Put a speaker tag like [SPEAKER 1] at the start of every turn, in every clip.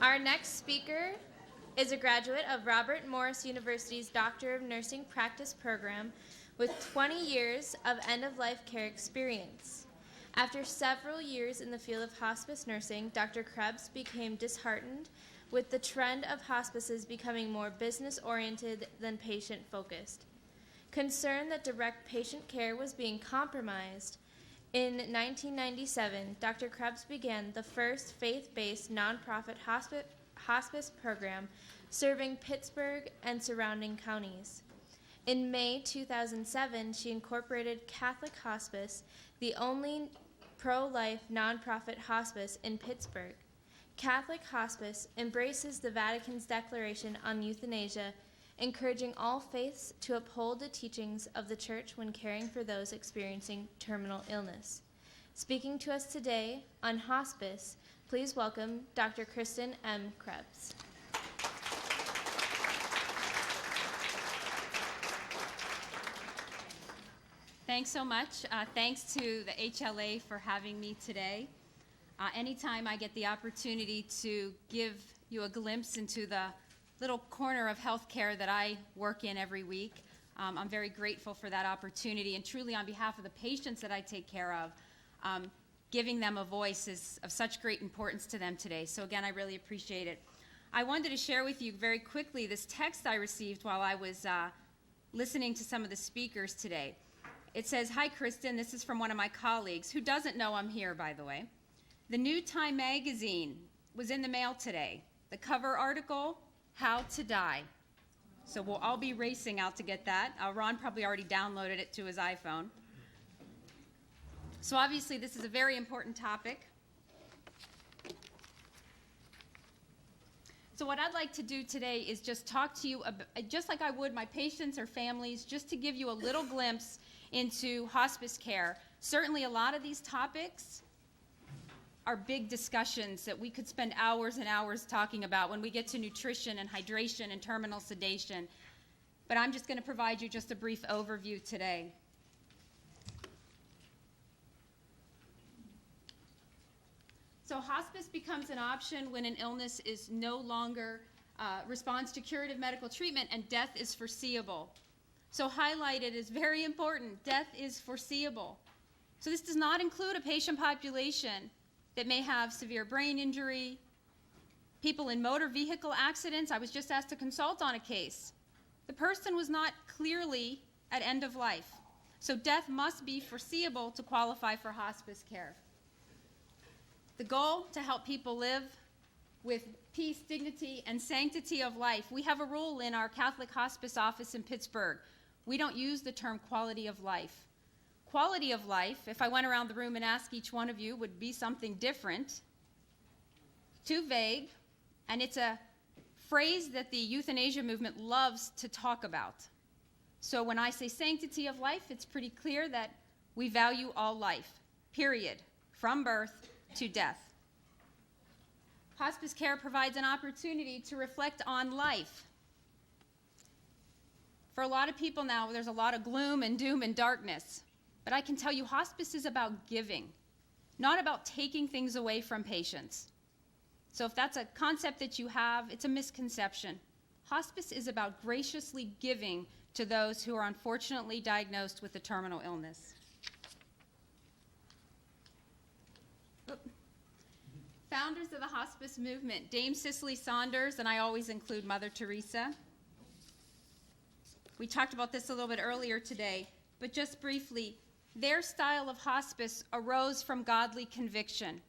[SPEAKER 1] Our next speaker is a graduate of Robert Morris University's Doctor of Nursing Practice program with 20 years of end-of-life care experience. After several years in the field of hospice nursing, Dr. Krebs became disheartened with the trend of hospices becoming more business-oriented than patient-focused. Concerned that direct patient care was being compromised, in 1997, Dr. Krebs began the first faith-based nonprofit hospice program serving Pittsburgh and surrounding counties. In May 2007, she incorporated Catholic Hospice, the only pro-life nonprofit hospice in Pittsburgh. Catholic Hospice embraces the Vatican's Declaration on Euthanasia, encouraging all faiths to uphold the teachings of the Church when caring for those experiencing terminal illness. Speaking to us today on hospice, please welcome Dr. Cristen M. Krebs.
[SPEAKER 2] Thanks so much. Thanks to the HLA for having me today. Anytime I get the opportunity to give you a glimpse into the little corner of healthcare that I work in every week, I'm very grateful for that opportunity, and truly on behalf of the patients that I take care of, giving them a voice is of such great importance to them today. So again, I really appreciate it. I wanted to share with you very quickly this text I received while I was listening to some of the speakers today. It says, "Hi, Kristen, this is from one of my colleagues, who doesn't know I'm here, by the way. The new Time magazine was in the mail today. The cover article, How to Die." So we'll all be racing out to get that. Ron probably already downloaded it to his iPhone. So obviously this is a very important topic. So what I'd like to do today is just talk to you, just like I would my patients or families, just to give you a little glimpse into hospice care. Certainly a lot of these topics are big discussions that we could spend hours and hours talking about when we get to nutrition and hydration and terminal sedation. But I'm just going to provide you just a brief overview today. So hospice becomes an option when an illness is no longer responds to curative medical treatment and death is foreseeable. So highlighted is very important. Death is foreseeable. So this does not include a patient population that may have severe brain injury, people in motor vehicle accidents. I was just asked to consult on a case. The person was not clearly at end of life. So death must be foreseeable to qualify for hospice care. The goal, to help people live with peace, dignity, and sanctity of life. We have a rule in our Catholic Hospice office in Pittsburgh. We don't use the term quality of life. Quality of life, if I went around the room and asked each one of you, would be something different, too vague, and it's a phrase that the euthanasia movement loves to talk about. So when I say sanctity of life, it's pretty clear that we value all life, period, from birth to death. Hospice care provides an opportunity to reflect on life. For a lot of people now, there's a lot of gloom and doom and darkness. But I can tell you, hospice is about giving, not about taking things away from patients. So if that's a concept that you have, it's a misconception. Hospice is about graciously giving to those who are unfortunately diagnosed with a terminal illness. Founders of the hospice movement, Dame Cicely Saunders, and I always include Mother Teresa. We talked about this a little bit earlier today, but just briefly, their style of hospice arose from godly conviction.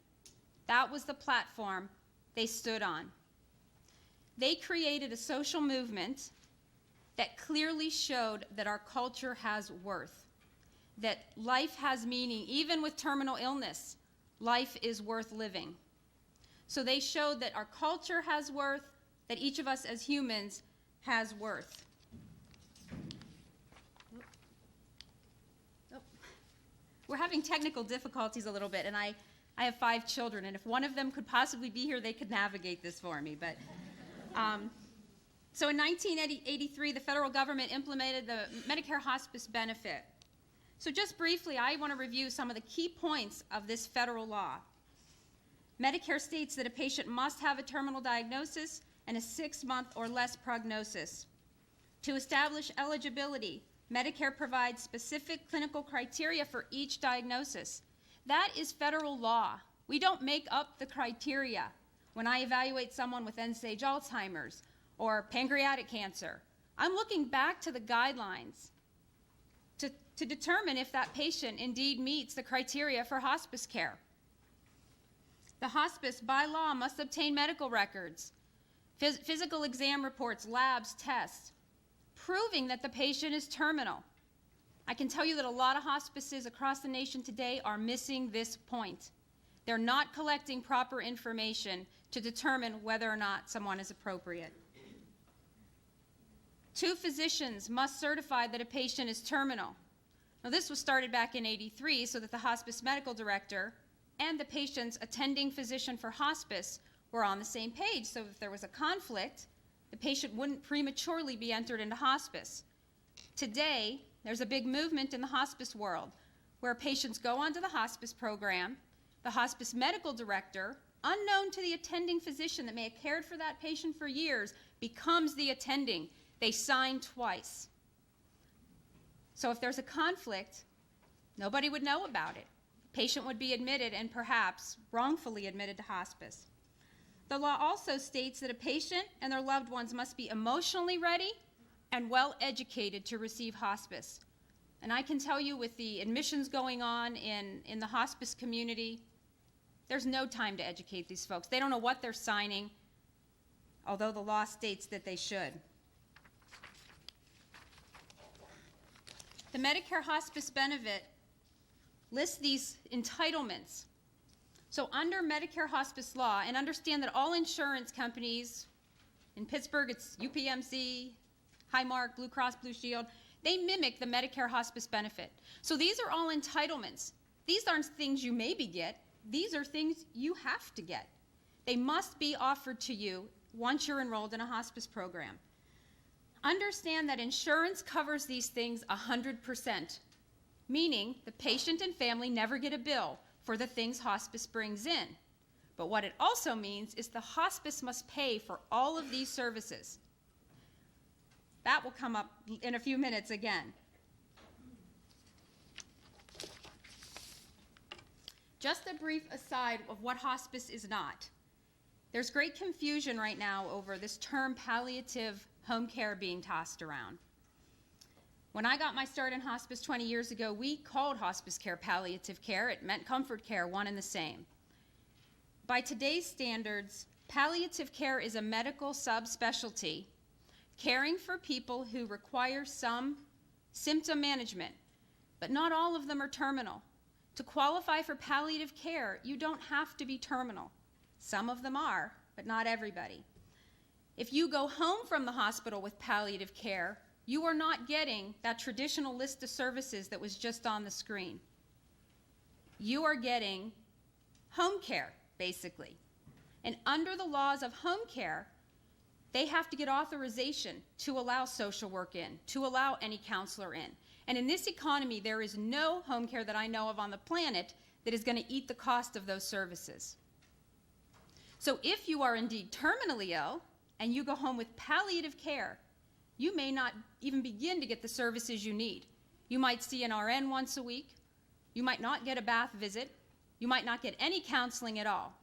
[SPEAKER 2] That was the platform they stood on. They created a social movement that clearly showed that our culture has worth, that life has meaning. Even with terminal illness, life is worth living. So they showed that our culture has worth, that each of us as humans has worth. We're having technical difficulties a little bit, and I have 5 children, and if one of them could possibly be here, they could navigate this for me. But so in 1983, the federal government implemented the Medicare hospice benefit. So just briefly, I want to review some of the key points of this federal law. Medicare states that a patient must have a terminal diagnosis and a 6-month or less prognosis. To establish eligibility, Medicare provides specific clinical criteria for each diagnosis. That is federal law. We don't make up the criteria when I evaluate someone with end-stage Alzheimer's or pancreatic cancer. I'm looking back to the guidelines to determine if that patient indeed meets the criteria for hospice care. The hospice, by law, must obtain medical records, physical exam reports, labs, tests, proving that the patient is terminal. I can tell you that a lot of hospices across the nation today are missing this point. They're not collecting proper information to determine whether or not someone is appropriate. 2 physicians must certify that a patient is terminal. Now, this was started back in '83 so that the hospice medical director and the patient's attending physician for hospice were on the same page, so if there was a conflict, the patient wouldn't prematurely be entered into hospice. Today, there's a big movement in the hospice world where patients go onto the hospice program, the hospice medical director, unknown to the attending physician that may have cared for that patient for years, becomes the attending. They sign twice. So if there's a conflict, nobody would know about it. The patient would be admitted and perhaps wrongfully admitted to hospice. The law also states that a patient and their loved ones must be emotionally ready and well educated to receive hospice. And I can tell you, with the admissions going on in the hospice community, there's no time to educate these folks. They don't know what they're signing, although the law states that they should. The Medicare hospice benefit lists these entitlements. So under Medicare hospice law, and understand that all insurance companies, in Pittsburgh it's UPMC, Highmark, Blue Cross Blue Shield, they mimic the Medicare hospice benefit. So these are all entitlements. These aren't things you maybe get. These are things you have to get. They must be offered to you once you're enrolled in a hospice program. Understand that insurance covers these things 100%, meaning the patient and family never get a bill for the things hospice brings in. But what it also means is the hospice must pay for all of these services. That will come up in a few minutes again. Just a brief aside of what hospice is not. There's great confusion right now over this term palliative home care being tossed around. When I got my start in hospice 20 years ago, we called hospice care palliative care. It meant comfort care, one and the same. By today's standards, palliative care is a medical subspecialty caring for people who require some symptom management, but not all of them are terminal. To qualify for palliative care, you don't have to be terminal. Some of them are, but not everybody. If you go home from the hospital with palliative care, you are not getting that traditional list of services that was just on the screen. You are getting home care, basically. And under the laws of home care, they have to get authorization to allow social work in, to allow any counselor in. And in this economy, there is no home care that I know of on the planet that is going to eat the cost of those services. So if you are indeed terminally ill and you go home with palliative care, you may not even begin to get the services you need. You might see an RN once a week. You might not get a bath visit. You might not get any counseling at all.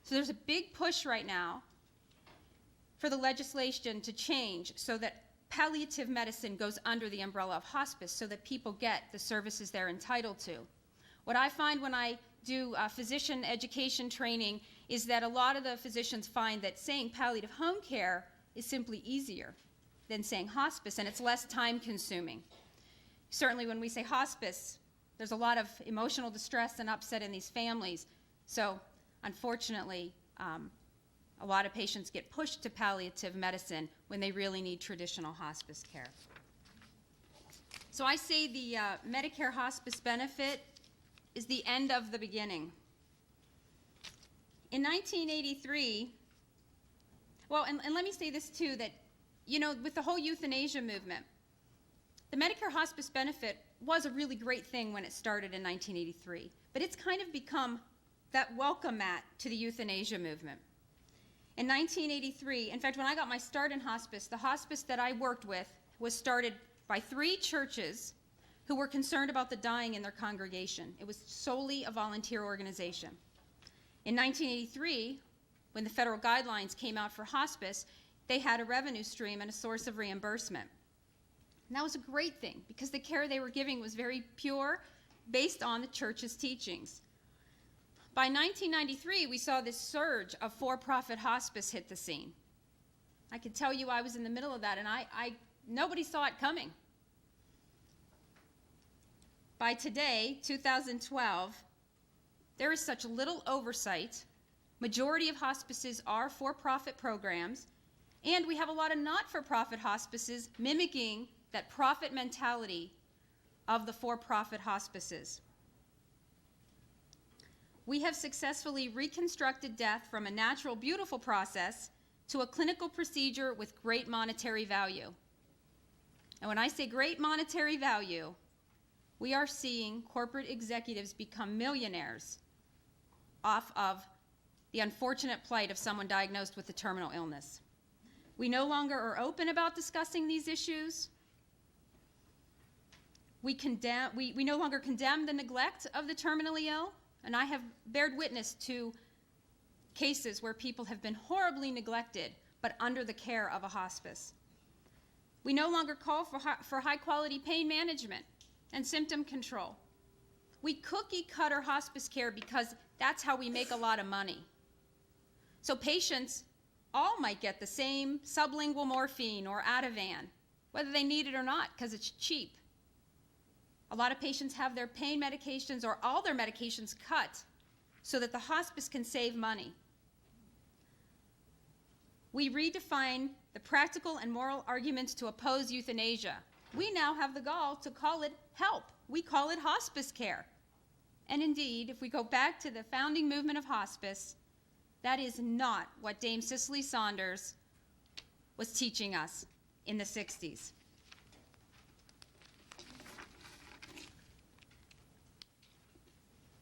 [SPEAKER 2] So there's a big push right now for the legislation to change so that palliative medicine goes under the umbrella of hospice so that people get the services they're entitled to. What I find when I do physician education training is that a lot of the physicians find that saying palliative home care is simply easier than saying hospice, and it's less time consuming. Certainly when we say hospice, there's a lot of emotional distress and upset in these families. So unfortunately, a lot of patients get pushed to palliative medicine when they really need traditional hospice care. So I say the Medicare hospice benefit is the end of the beginning. In 1983, well, and let me say this too, that, you know, with the whole euthanasia movement, the Medicare hospice benefit was a really great thing when it started in 1983, but it's kind of become that welcome mat to the euthanasia movement. In 1983, in fact, when I got my start in hospice, the hospice that I worked with was started by 3 churches who were concerned about the dying in their congregation. It was solely a volunteer organization. In 1983, when the federal guidelines came out for hospice, they had a revenue stream and a source of reimbursement. And that was a great thing because the care they were giving was very pure, based on the church's teachings. By 1993, we saw this surge of for-profit hospice hit the scene. I can tell you I was in the middle of that, and nobody saw it coming. By today, 2012, there is such little oversight. Majority of hospices are for-profit programs, and we have a lot of not-for-profit hospices mimicking that profit mentality of the for-profit hospices. We have successfully reconstructed death from a natural, beautiful process to a clinical procedure with great monetary value. And when I say great monetary value, we are seeing corporate executives become millionaires off of the unfortunate plight of someone diagnosed with a terminal illness. We no longer are open about discussing these issues. We no longer condemn the neglect of the terminally ill. And I have bared witness to cases where people have been horribly neglected, but under the care of a hospice. We no longer call for high-quality pain management and symptom control. We cookie-cutter hospice care because that's how we make a lot of money. So patients all might get the same sublingual morphine or Ativan, whether they need it or not, because it's cheap. A lot of patients have their pain medications or all their medications cut so that the hospice can save money. We redefine the practical and moral arguments to oppose euthanasia. We now have the gall to call it help. We call it hospice care. And indeed, if we go back to the founding movement of hospice, that is not what Dame Cicely Saunders was teaching us in the 60s.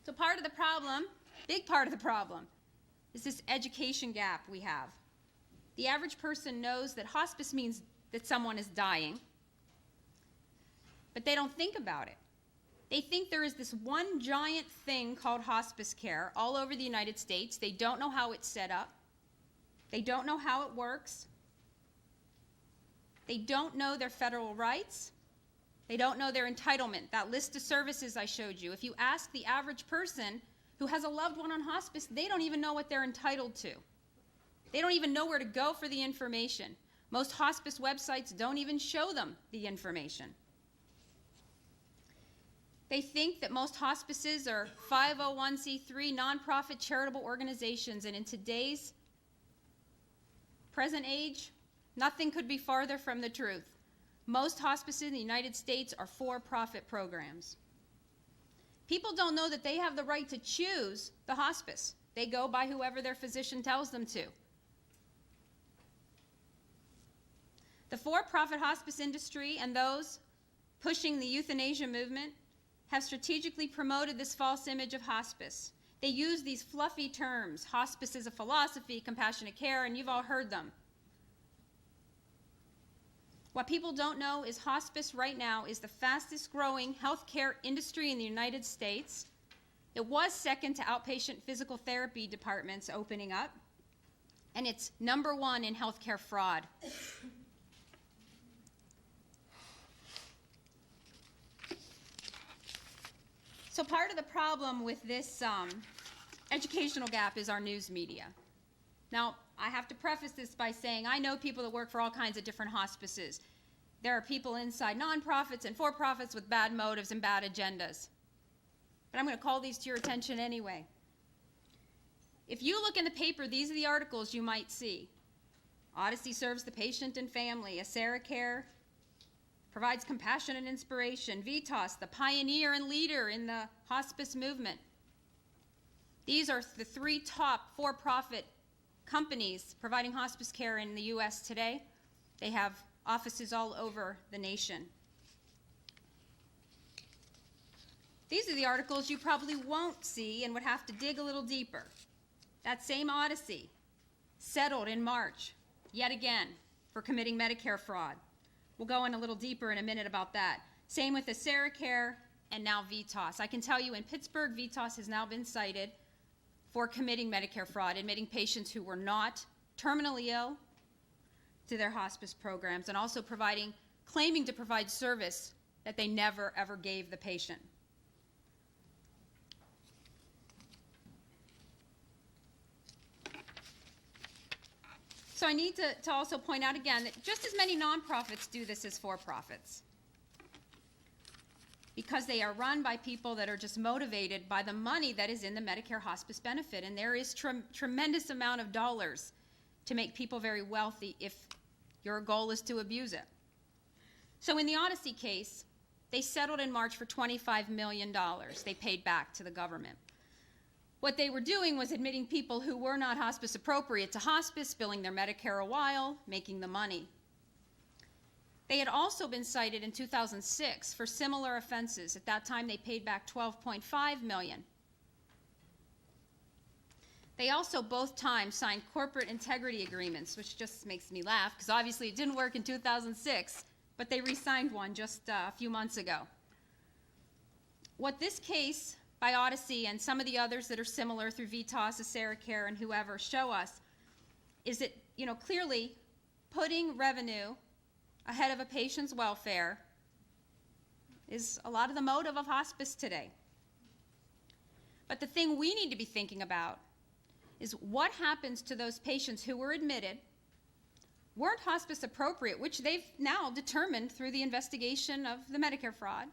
[SPEAKER 2] So part of the problem, big part of the problem, is this education gap we have. The average person knows that hospice means that someone is dying, but they don't think about it. They think there is this one giant thing called hospice care all over the United States. They don't know how it's set up. They don't know how it works. They don't know their federal rights. They don't know their entitlement, that list of services I showed you. If you ask the average person who has a loved one on hospice, they don't even know what they're entitled to. They don't even know where to go for the information. Most hospice websites don't even show them the information. They think that most hospices are 501c3 nonprofit charitable organizations, and in today's present age, nothing could be farther from the truth. Most hospices in the United States are for-profit programs. People don't know that they have the right to choose the hospice. They go by whoever their physician tells them to. The for-profit hospice industry and those pushing the euthanasia movement have strategically promoted this false image of hospice. They use these fluffy terms, hospice is a philosophy, compassionate care, and you've all heard them. What people don't know is hospice right now is the fastest growing healthcare industry in the United States. It was second to outpatient physical therapy departments opening up, and it's number one in healthcare fraud. So part of the problem with this educational gap is our news media. Now, I have to preface this by saying I know people that work for all kinds of different hospices. There are people inside nonprofits and for-profits with bad motives and bad agendas. But I'm going to call these to your attention anyway. If you look in the paper, these are the articles you might see. Odyssey serves the patient and family. AseraCare provides compassion and inspiration. Vitas, the pioneer and leader in the hospice movement. These are the 3 top for-profit companies providing hospice care in the U.S. today. They have offices all over the nation. These are the articles you probably won't see and would have to dig a little deeper. That same Odyssey settled in March, yet again, for committing Medicare fraud. We'll go in a little deeper in a minute about that. Same with AseraCare and now VITAS. I can tell you in Pittsburgh, VITAS has now been cited for committing Medicare fraud, admitting patients who were not terminally ill to their hospice programs, and also claiming to provide service that they never ever gave the patient. So I need to also point out again that just as many nonprofits do this as for-profits, because they are run by people that are just motivated by the money that is in the Medicare hospice benefit, and there is tremendous amount of dollars to make people very wealthy if your goal is to abuse it. So in the Odyssey case, they settled in March for $25 million they paid back to the government. What they were doing was admitting people who were not hospice appropriate to hospice, billing their Medicare a while, making the money. They had also been cited in 2006 for similar offenses. At that time, they paid back $12.5 million. They also both times signed corporate integrity agreements, which just makes me laugh, because obviously it didn't work in 2006, but they re-signed one just a few months ago. What this case by Odyssey and some of the others that are similar through VITAS, AseraCare, and whoever show us is that, clearly putting revenue ahead of a patient's welfare is a lot of the motive of hospice today. But the thing we need to be thinking about is what happens to those patients who were admitted, weren't hospice appropriate, which they've now determined through the investigation of the Medicare fraud.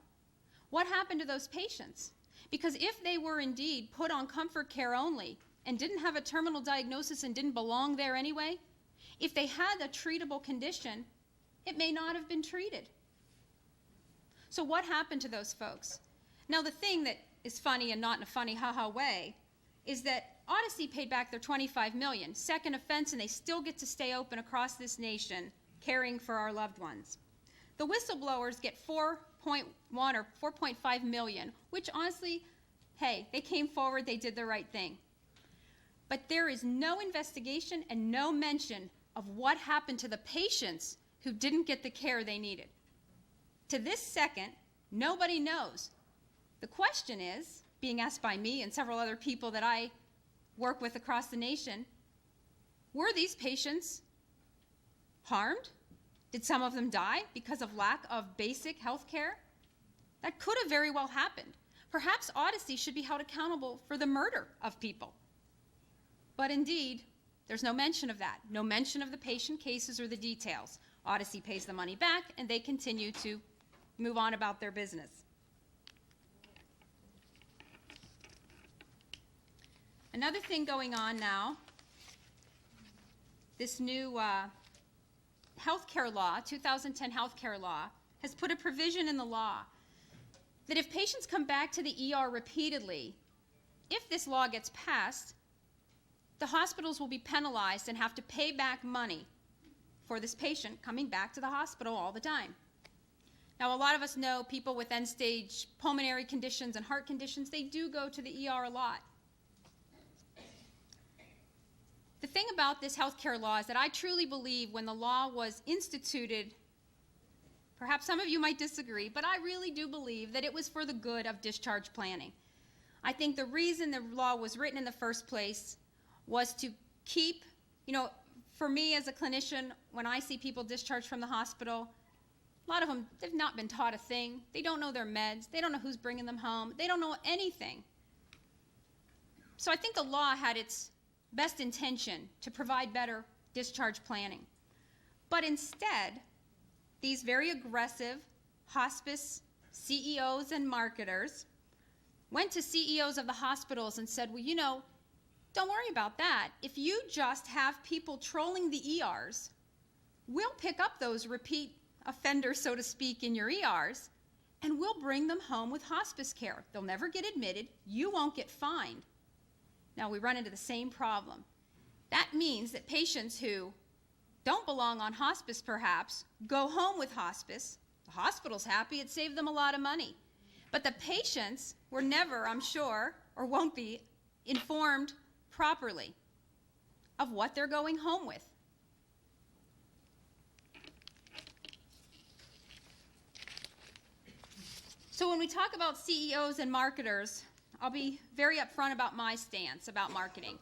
[SPEAKER 2] What happened to those patients? Because if they were indeed put on comfort care only and didn't have a terminal diagnosis and didn't belong there anyway, if they had a treatable condition, it may not have been treated. So what happened to those folks? Now the thing that is funny, and not in a funny ha-ha way, is that Odyssey paid back their $25 million, second offense, and they still get to stay open across this nation caring for our loved ones. The whistleblowers get 4.1 or 4.5 million, which honestly, hey, they came forward, they did the right thing. But there is no investigation and no mention of what happened to the patients who didn't get the care they needed. To this second, nobody knows. The question is, being asked by me and several other people that I work with across the nation, were these patients harmed? Did some of them die because of lack of basic health care? That could have very well happened. Perhaps Odyssey should be held accountable for the murder of people. But indeed, there's no mention of that. No mention of the patient cases or the details. Odyssey pays the money back, and they continue to move on about their business. Another thing going on now, this new healthcare law, 2010 healthcare law, has put a provision in the law that if patients come back to the ER repeatedly, if this law gets passed, the hospitals will be penalized and have to pay back money for this patient coming back to the hospital all the time. Now, a lot of us know people with end-stage pulmonary conditions and heart conditions, they do go to the ER a lot. The thing about this healthcare law is that I truly believe when the law was instituted, perhaps some of you might disagree, but I really do believe that it was for the good of discharge planning. I think the reason the law was written in the first place was to keep, for me as a clinician, when I see people discharged from the hospital, a lot of them, they've not been taught a thing. They don't know their meds. They don't know who's bringing them home. They don't know anything. So I think the law had its best intention to provide better discharge planning. But instead, these very aggressive hospice CEOs and marketers went to CEOs of the hospitals and said, well, don't worry about that. If you just have people trolling the ERs, we'll pick up those repeat offenders, so to speak, in your ERs, and we'll bring them home with hospice care. They'll never get admitted. You won't get fined. Now, we run into the same problem. That means that patients who don't belong on hospice, perhaps, go home with hospice. The hospital's happy. It saved them a lot of money. But the patients were never, I'm sure, or won't be, informed properly of what they're going home with. So when we talk about CEOs and marketers, I'll be very upfront about my stance about marketing.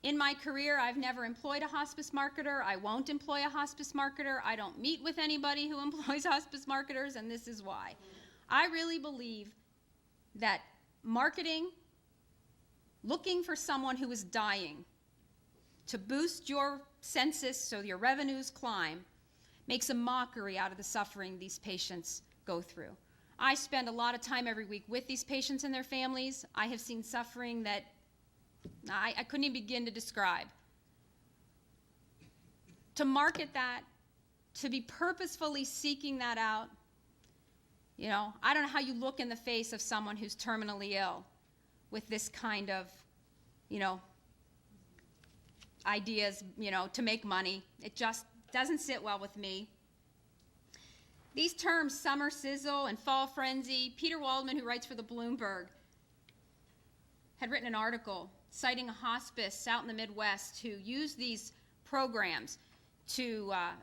[SPEAKER 2] In my career, I've never employed a hospice marketer. I won't employ a hospice marketer. I don't meet with anybody who employs hospice marketers, and this is why. I really believe that marketing, looking for someone who is dying to boost your census so your revenues climb, makes a mockery out of the suffering these patients go through. I spend a lot of time every week with these patients and their families. I have seen suffering that I couldn't even begin to describe. To market that, to be purposefully seeking that out, I don't know how you look in the face of someone who's terminally ill with this kind of, ideas, to make money. It just doesn't sit well with me. These terms, summer sizzle and fall frenzy, Peter Waldman, who writes for the Bloomberg, had written an article citing a hospice out in the Midwest who used these programs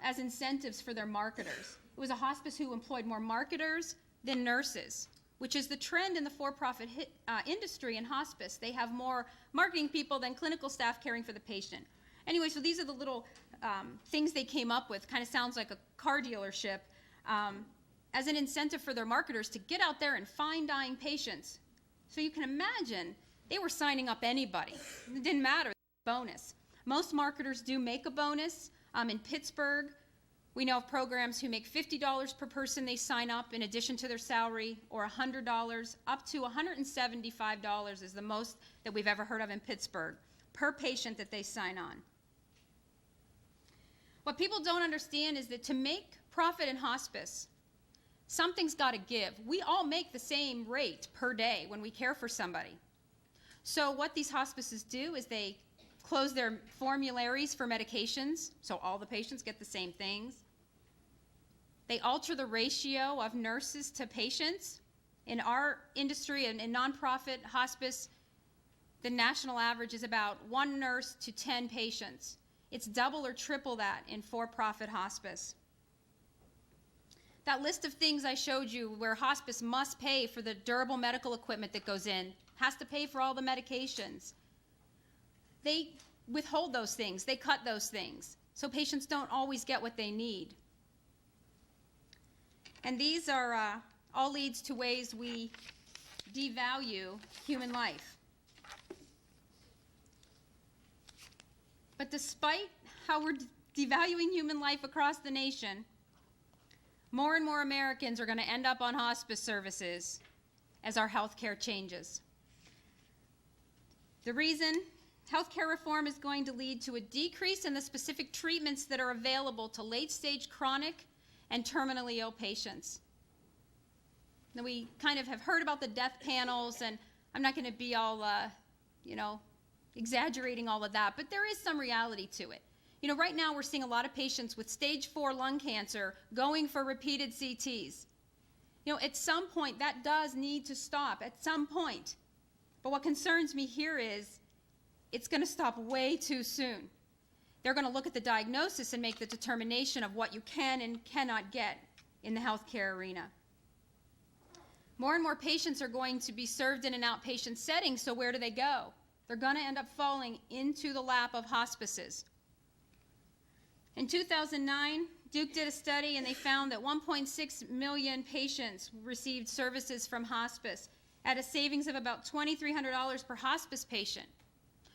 [SPEAKER 2] as incentives for their marketers. It was a hospice who employed more marketers than nurses, which is the trend in the for-profit industry in hospice. They have more marketing people than clinical staff caring for the patient. Anyway, so these are the little things they came up with. Kind of sounds like a car dealership. As an incentive for their marketers to get out there and find dying patients. So you can imagine they were signing up anybody. It didn't matter, bonus. Most marketers do make a bonus. In Pittsburgh, we know of programs who make $50 per person they sign up in addition to their salary, or $100, up to $175 is the most that we've ever heard of in Pittsburgh, per patient that they sign on. What people don't understand is that to make profit in hospice, something's got to give. We all make the same rate per day when we care for somebody. So what these hospices do is they close their formularies for medications, so all the patients get the same things. They alter the ratio of nurses to patients. In our industry and in nonprofit hospice, the national average is about 1 nurse to 10 patients. It's double or triple that in for-profit hospice. That list of things I showed you where hospice must pay for the durable medical equipment that goes in, has to pay for all the medications. They withhold those things, they cut those things, so patients don't always get what they need. And these are all leads to ways we devalue human life. But despite how we're devaluing human life across the nation, more and more Americans are going to end up on hospice services as our health care changes. The reason, healthcare reform is going to lead to a decrease in the specific treatments that are available to late-stage chronic and terminally ill patients. Now, we kind of have heard about the death panels, and I'm not going to be all, exaggerating all of that, but there is some reality to it. Right now we're seeing a lot of patients with stage 4 lung cancer going for repeated CTs. At some point that does need to stop, at some point. But what concerns me here is it's going to stop way too soon. They're going to look at the diagnosis and make the determination of what you can and cannot get in the healthcare arena. More and more patients are going to be served in an outpatient setting, so where do they go? They're going to end up falling into the lap of hospices. In 2009, Duke did a study and they found that 1.6 million patients received services from hospice at a savings of about $2,300 per hospice patient.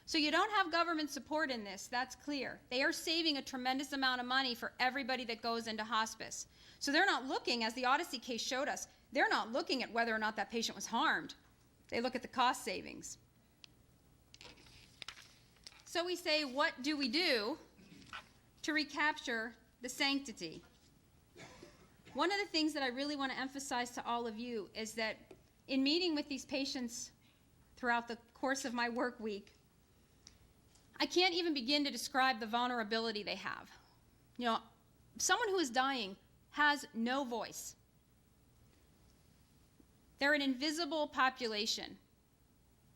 [SPEAKER 2] So you don't have government support in this, that's clear. They are saving a tremendous amount of money for everybody that goes into hospice. So they're not looking, as the Odyssey case showed us, they're not looking at whether or not that patient was harmed. They look at the cost savings. So we say, what do we do to recapture the sanctity? One of the things that I really want to emphasize to all of you is that in meeting with these patients throughout the course of my work week, I can't even begin to describe the vulnerability they have. Someone who is dying has no voice. They're an invisible population.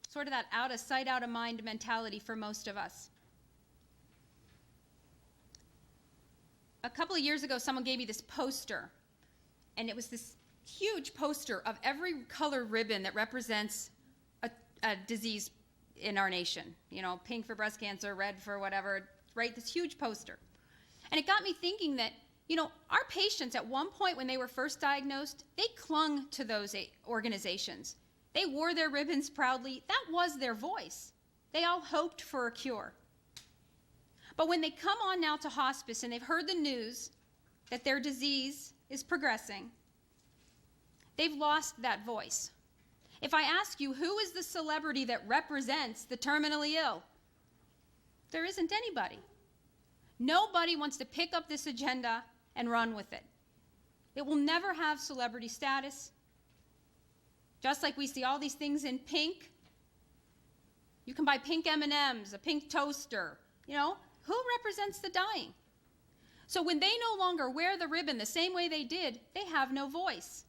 [SPEAKER 2] Sort of that out of sight, out of mind mentality for most of us. A couple of years ago, someone gave me this poster, and it was this huge poster of every color ribbon that represents a disease in our nation. You know, pink for breast cancer, red for whatever, right? This huge poster. And it got me thinking that, you know, our patients at one point when they were first diagnosed, they clung to those organizations. They wore their ribbons proudly. That was their voice. They all hoped for a cure. But when they come on now to hospice and they've heard the news that their disease is progressing, they've lost that voice. If I ask you, who is the celebrity that represents the terminally ill? There isn't anybody. Nobody wants to pick up this agenda and run with it. It will never have celebrity status. Just like we see all these things in pink. You can buy pink M&Ms, a pink toaster. You know, who represents the dying? So when they no longer wear the ribbon the same way they did, they have no voice.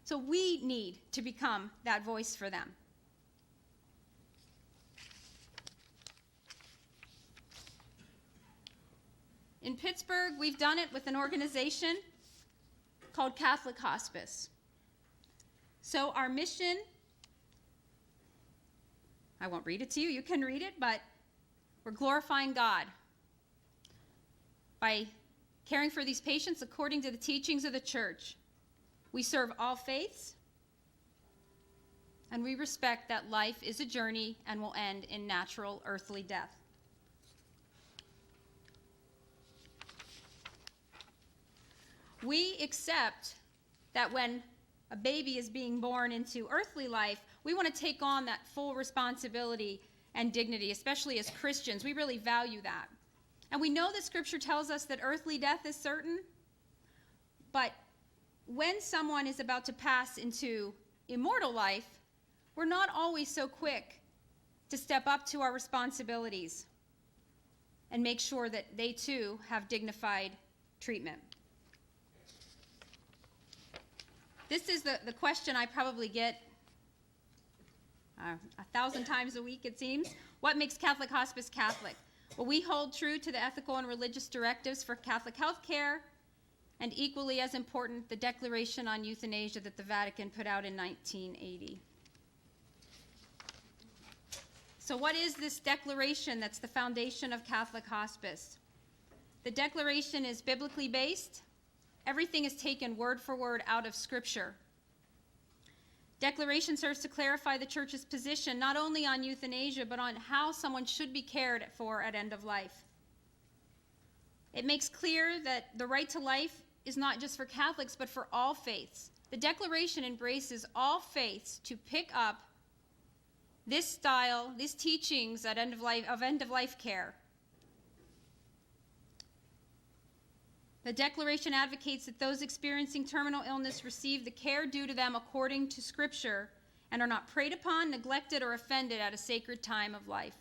[SPEAKER 2] So we need to become that voice for them. In Pittsburgh, we've done it with an organization called Catholic Hospice. So our mission, I won't read it to you, you can read it, but we're glorifying God by caring for these patients according to the teachings of the church. We serve all faiths, and we respect that life is a journey and will end in natural earthly death. We accept that when a baby is being born into earthly life, we want to take on that full responsibility and dignity, especially as Christians. We really value that. And we know that Scripture tells us that earthly death is certain, but when someone is about to pass into immortal life, we're not always so quick to step up to our responsibilities and make sure that they too have dignified treatment. This is the question I probably get 1,000 times a week, it seems. What makes Catholic Hospice Catholic? Well, we hold true to the ethical and religious directives for Catholic health care, and equally as important, the Declaration on Euthanasia that the Vatican put out in 1980. So what is this declaration that's the foundation of Catholic Hospice? The declaration is biblically based. Everything is taken word for word out of Scripture. Declaration serves to clarify the Church's position not only on euthanasia, but on how someone should be cared for at end of life. It makes clear that the right to life is not just for Catholics, but for all faiths. The Declaration embraces all faiths to pick up this style, these teachings at end of life care. The Declaration advocates that those experiencing terminal illness receive the care due to them according to Scripture and are not preyed upon, neglected, or offended at a sacred time of life.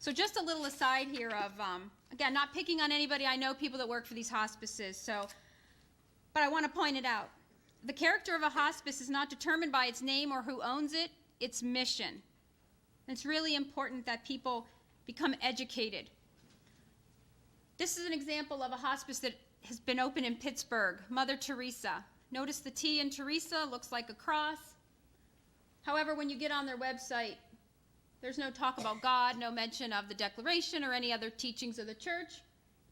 [SPEAKER 2] So just a little aside here of, again, not picking on anybody. I know people that work for these hospices, but I want to point it out. The character of a hospice is not determined by its name or who owns it, its mission. And it's really important that people become educated. This is an example of a hospice that has been open in Pittsburgh, Mother Teresa. Notice the T in Teresa looks like a cross. However, when you get on their website, there's no talk about God, no mention of the Declaration or any other teachings of the Church.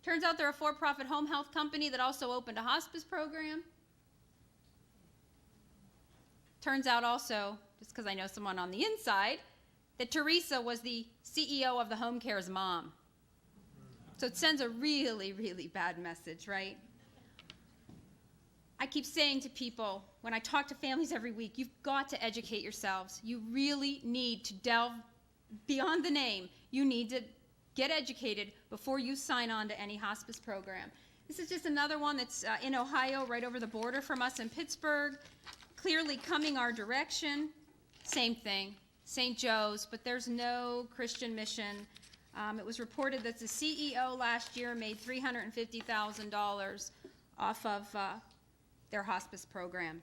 [SPEAKER 2] Turns out they're a for-profit home health company that also opened a hospice program. Turns out also, just because I know someone on the inside, that Teresa was the CEO of the home care's mom. So it sends a really, really bad message, right? I keep saying to people, when I talk to families every week, you've got to educate yourselves. You really need to delve beyond the name. You need to get educated before you sign on to any hospice program. This is just another one that's in Ohio, right over the border from us in Pittsburgh, clearly coming our direction. Same thing, St. Joe's, but there's no Christian mission. It was reported that the CEO last year made $350,000 off of their hospice program.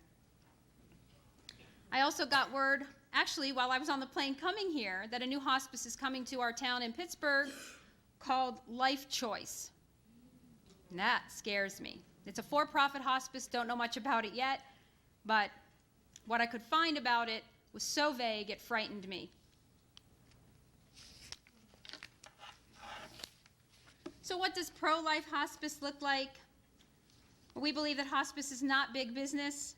[SPEAKER 2] I also got word, actually, while I was on the plane coming here, that a new hospice is coming to our town in Pittsburgh called Life Choice. And that scares me. It's a for-profit hospice, don't know much about it yet, but what I could find about it was so vague it frightened me. So what does pro-life hospice look like? Well, we believe that hospice is not big business,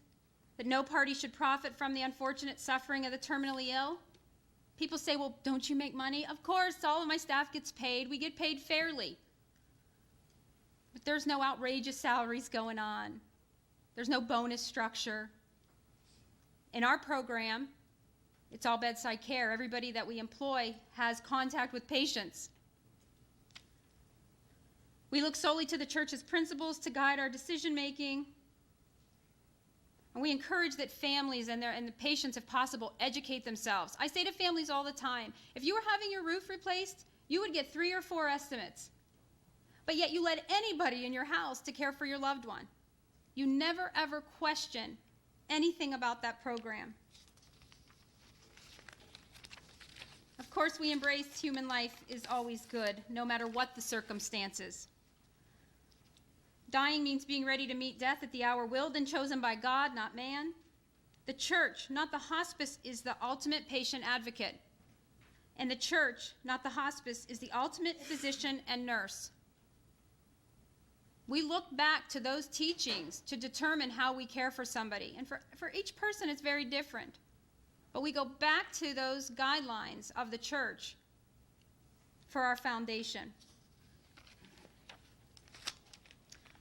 [SPEAKER 2] that no party should profit from the unfortunate suffering of the terminally ill. People say, well, don't you make money? Of course, all of my staff gets paid. We get paid fairly. But there's no outrageous salaries going on. There's no bonus structure. In our program, it's all bedside care. Everybody that we employ has contact with patients. We look solely to the church's principles to guide our decision-making. And we encourage that families and the patients, if possible, educate themselves. I say to families all the time, if you were having your roof replaced, you would get 3 or 4 estimates. But yet you let anybody in your house to care for your loved one. You never, ever question anything about that program. Of course, we embrace human life is always good, no matter what the circumstances. Dying means being ready to meet death at the hour willed and chosen by God, not man. The church, not the hospice, is the ultimate patient advocate. And the church, not the hospice, is the ultimate physician and nurse. We look back to those teachings to determine how we care for somebody. And for each person, it's very different. But we go back to those guidelines of the church for our foundation.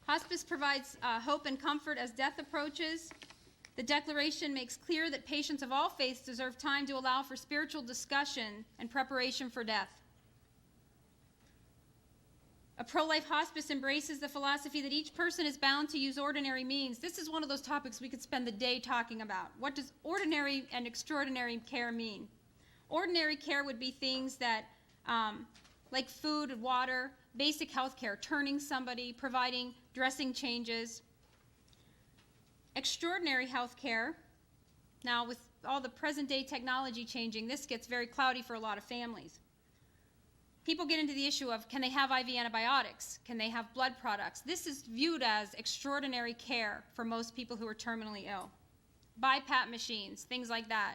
[SPEAKER 2] Hospice provides hope and comfort as death approaches. The declaration makes clear that patients of all faiths deserve time to allow for spiritual discussion and preparation for death. A pro-life hospice embraces the philosophy that each person is bound to use ordinary means. This is one of those topics we could spend the day talking about. What does ordinary and extraordinary care mean? Ordinary care would be things that, like food and water, basic health care, turning somebody, providing dressing changes. Extraordinary health care, now with all the present day technology changing, this gets very cloudy for a lot of families. People get into the issue of, can they have IV antibiotics? Can they have blood products? This is viewed as extraordinary care for most people who are terminally ill. BiPAP machines, things like that.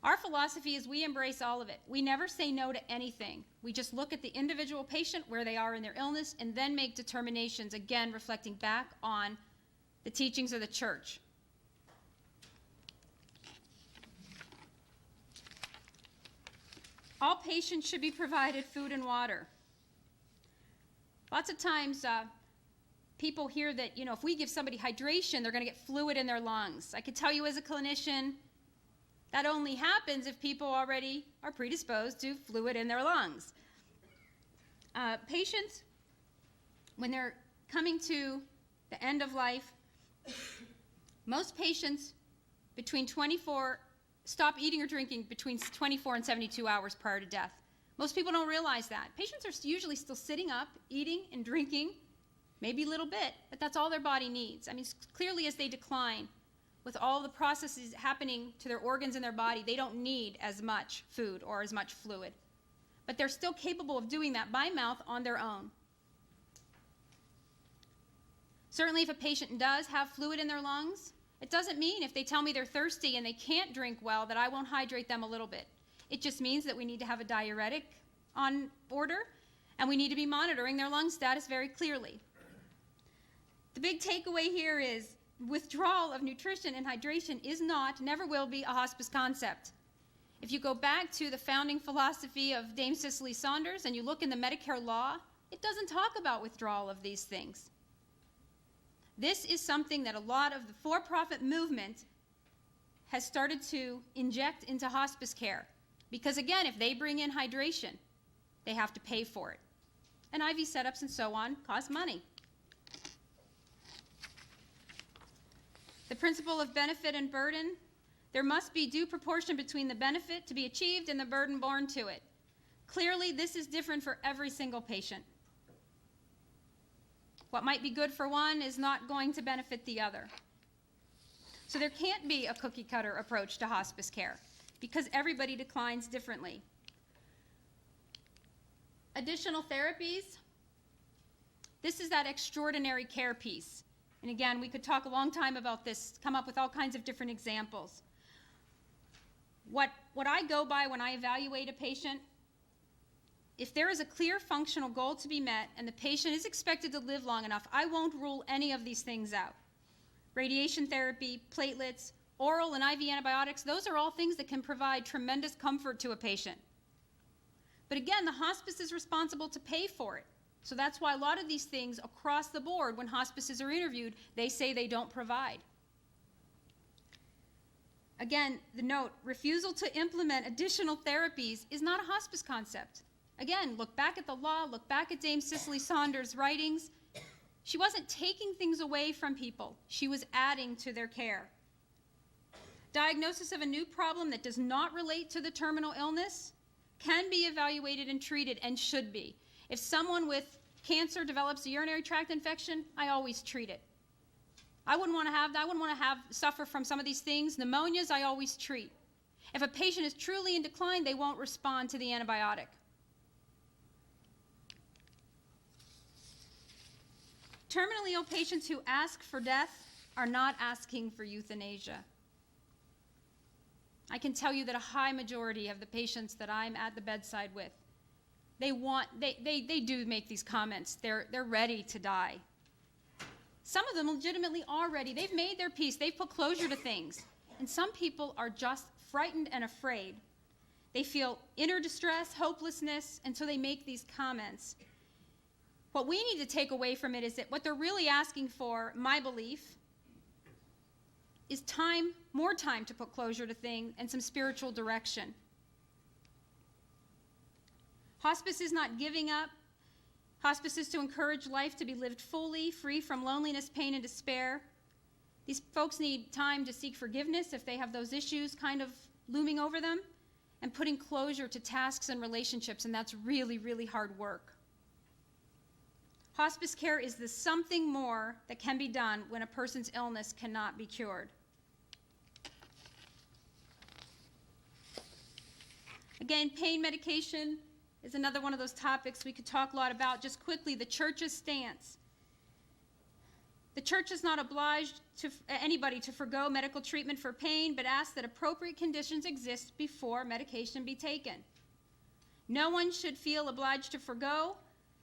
[SPEAKER 2] Our philosophy is we embrace all of it. We never say no to anything. We just look at the individual patient, where they are in their illness, and then make determinations, again, reflecting back on the teachings of the church. All patients should be provided food and water. Lots of times people hear that, if we give somebody hydration, they're going to get fluid in their lungs. I could tell you as a clinician, that only happens if people already are predisposed to fluid in their lungs. Patients, when they're coming to the end of life, most patients stop eating or drinking between 24 and 72 hours prior to death. Most people don't realize that. Patients are usually still sitting up, eating and drinking, maybe a little bit, but that's all their body needs. I mean, clearly as they decline, with all the processes happening to their organs in their body, they don't need as much food or as much fluid. But they're still capable of doing that by mouth on their own. Certainly if a patient does have fluid in their lungs, it doesn't mean if they tell me they're thirsty and they can't drink well that I won't hydrate them a little bit. It just means that we need to have a diuretic on order, and we need to be monitoring their lung status very clearly. The big takeaway here is withdrawal of nutrition and hydration is not, never will be, a hospice concept. If you go back to the founding philosophy of Dame Cicely Saunders and you look in the Medicare law, it doesn't talk about withdrawal of these things. This is something that a lot of the for-profit movement has started to inject into hospice care. Because again, if they bring in hydration, they have to pay for it. And IV setups and so on cost money. The principle of benefit and burden, there must be due proportion between the benefit to be achieved and the burden borne to it. Clearly, this is different for every single patient. What might be good for one is not going to benefit the other. So there can't be a cookie-cutter approach to hospice care because everybody declines differently. Additional therapies. This is that extraordinary care piece. And again, we could talk a long time about this, come up with all kinds of different examples. What I go by when I evaluate a patient, if there is a clear functional goal to be met and the patient is expected to live long enough, I won't rule any of these things out. Radiation therapy, platelets, oral and IV antibiotics, those are all things that can provide tremendous comfort to a patient. But again, the hospice is responsible to pay for it. So that's why a lot of these things across the board, when hospices are interviewed, they say they don't provide. Again, the note, refusal to implement additional therapies is not a hospice concept. Again, look back at the law, look back at Dame Cicely Saunders' writings. She wasn't taking things away from people. She was adding to their care. Diagnosis of a new problem that does not relate to the terminal illness can be evaluated and treated, and should be. If someone with cancer develops a urinary tract infection, I always treat it. I wouldn't want to have that. I wouldn't want to suffer from some of these things. Pneumonias, I always treat. If a patient is truly in decline, they won't respond to the antibiotic. Terminally ill patients who ask for death are not asking for euthanasia. I can tell you that a high majority of the patients that I'm at the bedside with, they do make these comments. They're ready to die. Some of them legitimately are ready. They've made their peace. They've put closure to things. And some people are just frightened and afraid. They feel inner distress, hopelessness, and so they make these comments. What we need to take away from it is that what they're really asking for, my belief, is time, more time to put closure to things and some spiritual direction. Hospice is not giving up. Hospice is to encourage life to be lived fully, free from loneliness, pain, and despair. These folks need time to seek forgiveness if they have those issues kind of looming over them, and putting closure to tasks and relationships, and that's really, really hard work. Hospice care is the something more that can be done when a person's illness cannot be cured. Again, pain medication is another one of those topics we could talk a lot about. Just quickly, the church's stance. The church is not obliged to anybody to forgo medical treatment for pain, but asks that appropriate conditions exist before medication be taken. No one should feel obliged to forgo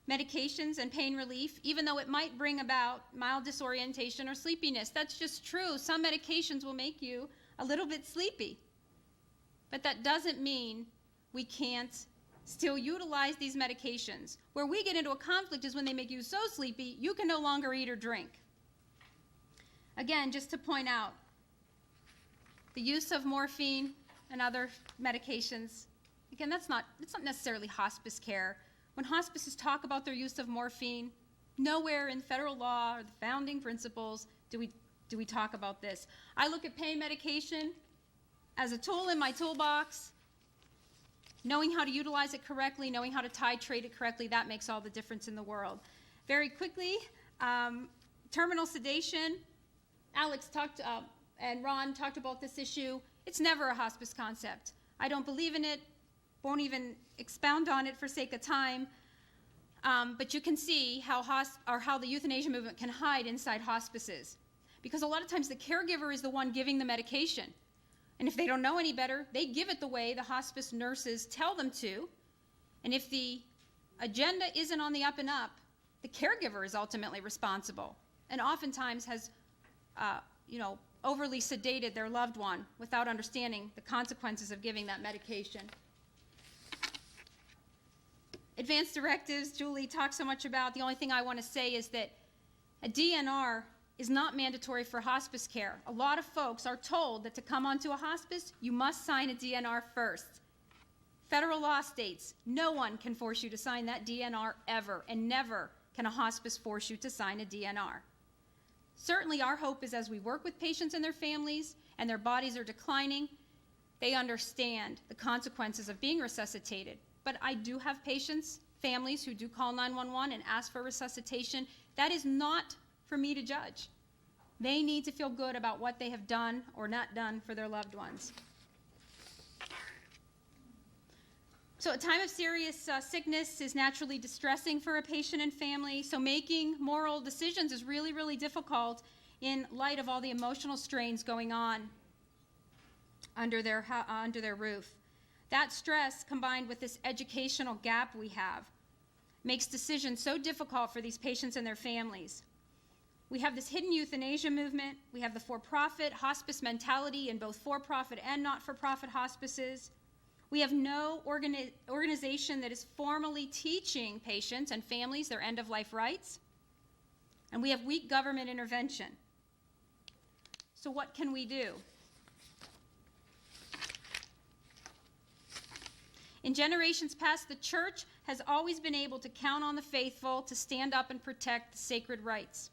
[SPEAKER 2] medications and pain relief, even though it might bring about mild disorientation or sleepiness. That's just true. Some medications will make you a little bit sleepy. But that doesn't mean we can't still utilize these medications. Where we get into a conflict is when they make you so sleepy, you can no longer eat or drink. Again, just to point out, the use of morphine and other medications, again, it's not necessarily hospice care. When hospices talk about their use of morphine, nowhere in federal law or the founding principles do we talk about this. I look at pain medication as a tool in my toolbox. Knowing how to utilize it correctly, knowing how to titrate it correctly, that makes all the difference in the world. Very quickly, terminal sedation. Alex and Ron talked about this issue. It's never a hospice concept. I don't believe in it, won't even expound on it for sake of time. But you can see how the euthanasia movement can hide inside hospices. Because a lot of times the caregiver is the one giving the medication. And if they don't know any better, they give it the way the hospice nurses tell them to. And if the agenda isn't on the up and up, the caregiver is ultimately responsible, and oftentimes has, overly sedated their loved one without understanding the consequences of giving that medication. Advanced directives, Julie talked so much about. The only thing I want to say is that a DNR is not mandatory for hospice care. A lot of folks are told that to come onto a hospice, you must sign a DNR first. Federal law states no one can force you to sign that DNR ever, and never can a hospice force you to sign a DNR. Certainly our hope is as we work with patients and their families and their bodies are declining, they understand the consequences of being resuscitated. But I do have patients, families who do call 911 and ask for resuscitation. That is not for me to judge. They need to feel good about what they have done or not done for their loved ones. So a time of serious sickness is naturally distressing for a patient and family, so making moral decisions is really, really difficult in light of all the emotional strains going on under their roof. That stress, combined with this educational gap we have, makes decisions so difficult for these patients and their families. We have this hidden euthanasia movement. We have the for-profit hospice mentality in both for-profit and not-for-profit hospices. We have no organization that is formally teaching patients and families their end-of-life rights. And we have weak government intervention. So what can we do? In generations past, the church has always been able to count on the faithful to stand up and protect the sacred rights.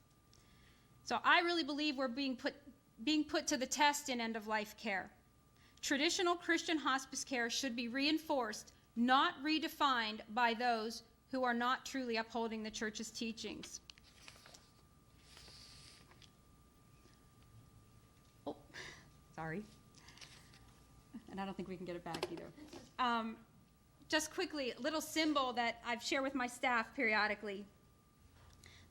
[SPEAKER 2] So I really believe we're being put to the test in end-of-life care. Traditional Christian hospice care should be reinforced, not redefined by those who are not truly upholding the church's teachings. Oh, sorry. And I don't think we can get it back either. Just quickly, a little symbol that I've shared with my staff periodically.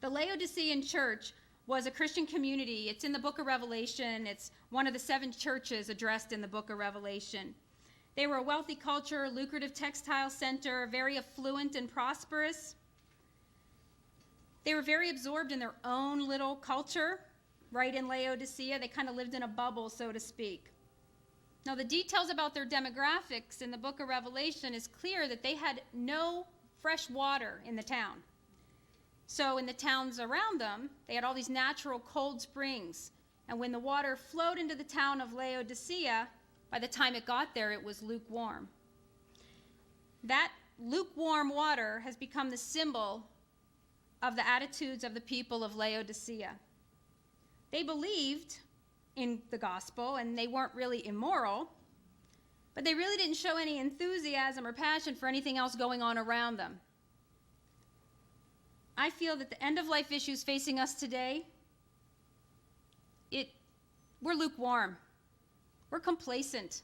[SPEAKER 2] The Laodicean church was a Christian community. It's in the book of Revelation. It's one of the 7 churches addressed in the book of Revelation. They were a wealthy culture, lucrative textile center, very affluent and prosperous. They were very absorbed in their own little culture, right in Laodicea. They kind of lived in a bubble, so to speak. Now, the details about their demographics in the book of Revelation is clear that they had no fresh water in the town. So in the towns around them, they had all these natural cold springs. And when the water flowed into the town of Laodicea, by the time it got there, it was lukewarm. That lukewarm water has become the symbol of the attitudes of the people of Laodicea. They believed in the gospel, and they weren't really immoral, but they really didn't show any enthusiasm or passion for anything else going on around them. I feel that the end-of-life issues facing us today, we're lukewarm. We're complacent.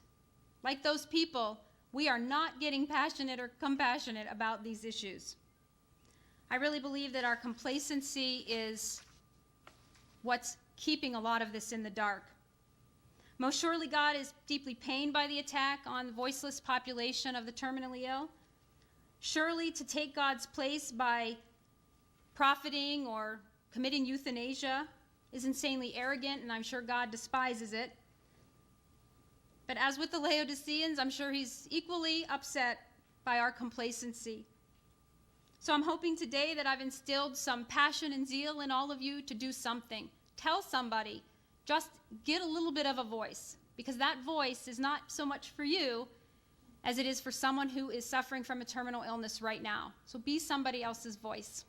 [SPEAKER 2] Like those people, we are not getting passionate or compassionate about these issues. I really believe that our complacency is what's keeping a lot of this in the dark. Most surely God is deeply pained by the attack on the voiceless population of the terminally ill. Surely to take God's place by profiting or committing euthanasia is insanely arrogant, and I'm sure God despises it. But as with the Laodiceans, I'm sure he's equally upset by our complacency. So I'm hoping today that I've instilled some passion and zeal in all of you to do something. Tell somebody. Just get a little bit of a voice, because that voice is not so much for you as it is for someone who is suffering from a terminal illness right now. So be somebody else's voice.